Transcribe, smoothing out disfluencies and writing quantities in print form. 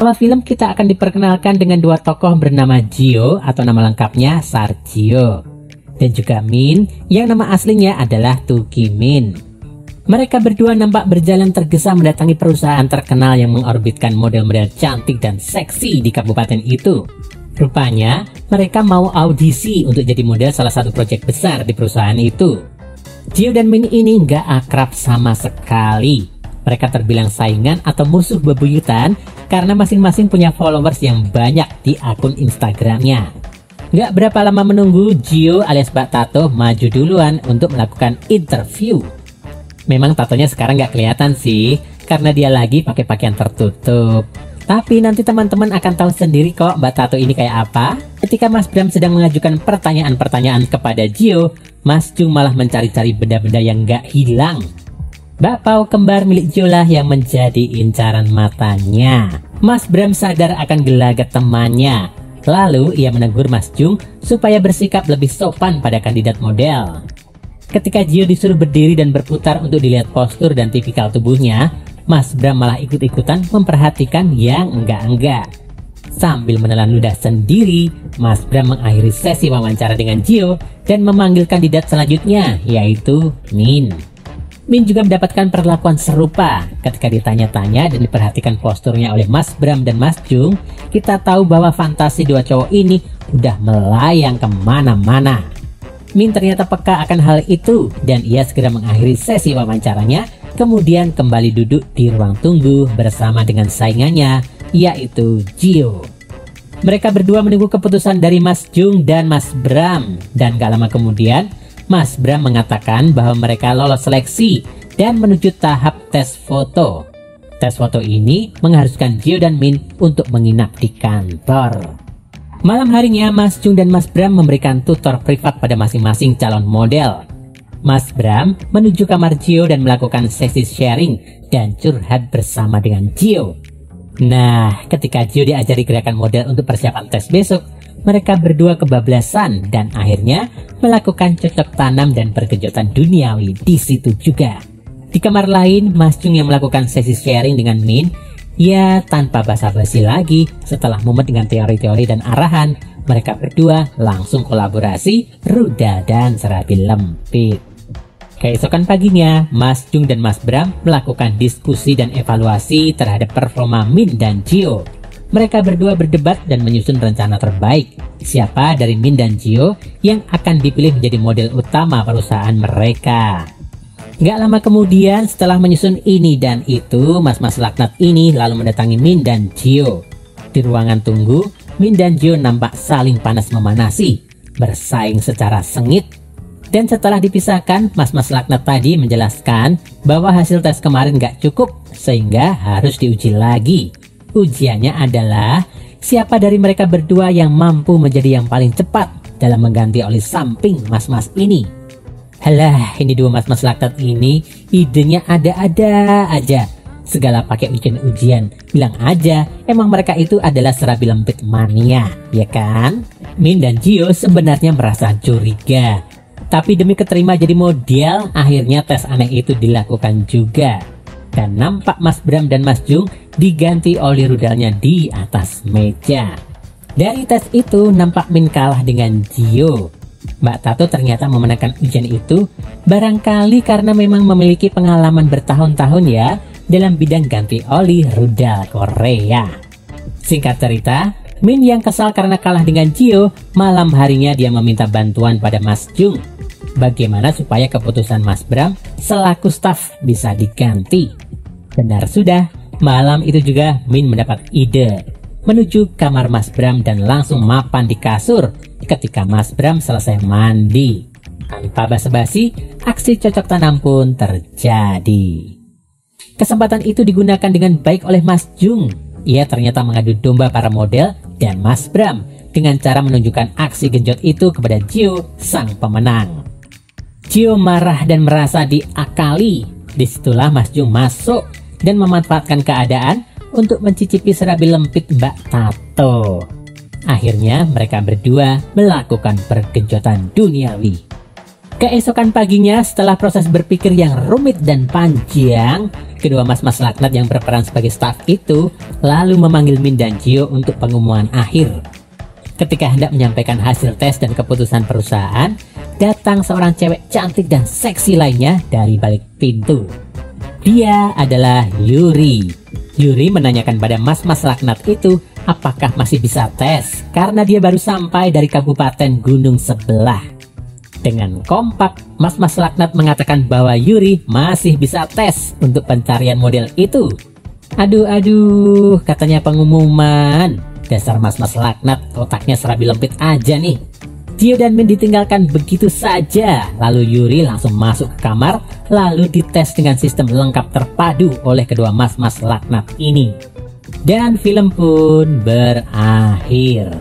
Awal film kita akan diperkenalkan dengan dua tokoh bernama Gio atau nama lengkapnya Sargio, dan juga Min yang nama aslinya adalah Tuki Min. Mereka berdua nampak berjalan tergesa mendatangi perusahaan terkenal yang mengorbitkan model-model cantik dan seksi di kabupaten itu. Rupanya mereka mau audisi untuk jadi model salah satu proyek besar di perusahaan itu. Gio dan Min ini nggak akrab sama sekali. Mereka terbilang saingan atau musuh bebuyutan karena masing-masing punya followers yang banyak di akun Instagramnya. Gak berapa lama menunggu, Gio alias Mbak Tato maju duluan untuk melakukan interview. Memang tatonya sekarang gak kelihatan sih, karena dia lagi pakai pakaian tertutup. Tapi nanti teman-teman akan tahu sendiri kok Mbak Tato ini kayak apa. Ketika Mas Bram sedang mengajukan pertanyaan-pertanyaan kepada Gio, Mas Jung malah mencari-cari benda-benda yang gak hilang. Bakpao kembar milik Gio lah yang menjadi incaran matanya. Mas Bram sadar akan gelagat temannya. Lalu ia menegur Mas Jung supaya bersikap lebih sopan pada kandidat model. Ketika Gio disuruh berdiri dan berputar untuk dilihat postur dan tipikal tubuhnya, Mas Bram malah ikut-ikutan memperhatikan yang enggak-enggak. Sambil menelan ludah sendiri, Mas Bram mengakhiri sesi wawancara dengan Gio dan memanggil kandidat selanjutnya, yaitu Min. Min juga mendapatkan perlakuan serupa. Ketika ditanya-tanya dan diperhatikan posturnya oleh Mas Bram dan Mas Jung, kita tahu bahwa fantasi dua cowok ini udah melayang kemana-mana. Min ternyata peka akan hal itu dan ia segera mengakhiri sesi wawancaranya, kemudian kembali duduk di ruang tunggu bersama dengan saingannya, yaitu Gio. Mereka berdua menunggu keputusan dari Mas Jung dan Mas Bram, dan gak lama kemudian Mas Bram mengatakan bahwa mereka lolos seleksi dan menuju tahap tes foto. Tes foto ini mengharuskan Gio dan Min untuk menginap di kantor. Malam harinya, Mas Jung dan Mas Bram memberikan tutor privat pada masing-masing calon model. Mas Bram menuju kamar Gio dan melakukan sesi sharing dan curhat bersama dengan Gio. Nah, ketika Gio diajari gerakan model untuk persiapan tes besok, mereka berdua kebablasan dan akhirnya melakukan cocok tanam dan perkejutan duniawi di situ juga. Di kamar lain, Mas Jung yang melakukan sesi sharing dengan Min, ya tanpa basa-basi lagi, setelah mumet dengan teori-teori dan arahan, mereka berdua langsung kolaborasi ruda dan serabi lempit. Keesokan paginya, Mas Jung dan Mas Bram melakukan diskusi dan evaluasi terhadap performa Min dan Gio. Mereka berdua berdebat dan menyusun rencana terbaik. Siapa dari Min dan Gio yang akan dipilih menjadi model utama perusahaan mereka. Gak lama kemudian, setelah menyusun ini dan itu, mas-mas laknat ini lalu mendatangi Min dan Gio. Di ruangan tunggu, Min dan Gio nampak saling panas memanasi, bersaing secara sengit. Dan setelah dipisahkan, mas-mas laknat tadi menjelaskan bahwa hasil tes kemarin gak cukup, sehingga harus diuji lagi. Ujiannya adalah siapa dari mereka berdua yang mampu menjadi yang paling cepat dalam mengganti oli samping mas-mas ini. Halah, ini dua mas-mas laknat ini idenya ada-ada aja. Segala pakai ujian-ujian. Bilang aja, emang mereka itu adalah serabi lempit mania, ya kan? Min dan Gio sebenarnya merasa curiga. Tapi demi keterima jadi model, akhirnya tes aneh itu dilakukan juga. Dan nampak Mas Bram dan Mas Jung diganti oli rudalnya di atas meja. Dari tes itu nampak Min kalah dengan Gio. Mbak Tato ternyata memenangkan ujian itu barangkali karena memang memiliki pengalaman bertahun-tahun ya dalam bidang ganti oli rudal Korea. Singkat cerita, Min yang kesal karena kalah dengan Gio, malam harinya dia meminta bantuan pada Mas Jung. Bagaimana supaya keputusan Mas Bram selaku staf bisa diganti. Benar sudah, malam itu juga Min mendapat ide menuju kamar Mas Bram dan langsung mapan di kasur ketika Mas Bram selesai mandi. Tanpa basa-basi, aksi cocok tanam pun terjadi. Kesempatan itu digunakan dengan baik oleh Mas Jung. Ia ternyata mengadu domba para model dan Mas Bram dengan cara menunjukkan aksi genjot itu kepada Gio, sang pemenang. Gio marah dan merasa diakali. Disitulah Mas Jung masuk dan memanfaatkan keadaan untuk mencicipi serabi lempit Mbak Tato. Akhirnya mereka berdua melakukan pergenjotan duniawi. Keesokan paginya, setelah proses berpikir yang rumit dan panjang, kedua mas-mas laknat yang berperan sebagai staf itu lalu memanggil Min dan Gio untuk pengumuman akhir. Ketika hendak menyampaikan hasil tes dan keputusan perusahaan, datang seorang cewek cantik dan seksi lainnya dari balik pintu. Dia adalah Yuri. Yuri menanyakan pada mas-mas laknat itu apakah masih bisa tes karena dia baru sampai dari kabupaten gunung sebelah. Dengan kompak, mas-mas laknat mengatakan bahwa Yuri masih bisa tes untuk pencarian model itu. Aduh, katanya pengumuman. Dasar mas-mas laknat, otaknya serabi lempit aja nih. Gio dan Min ditinggalkan begitu saja. Lalu Yuri langsung masuk ke kamar, lalu dites dengan sistem lengkap terpadu oleh kedua mas-mas laknat ini. Dan film pun berakhir.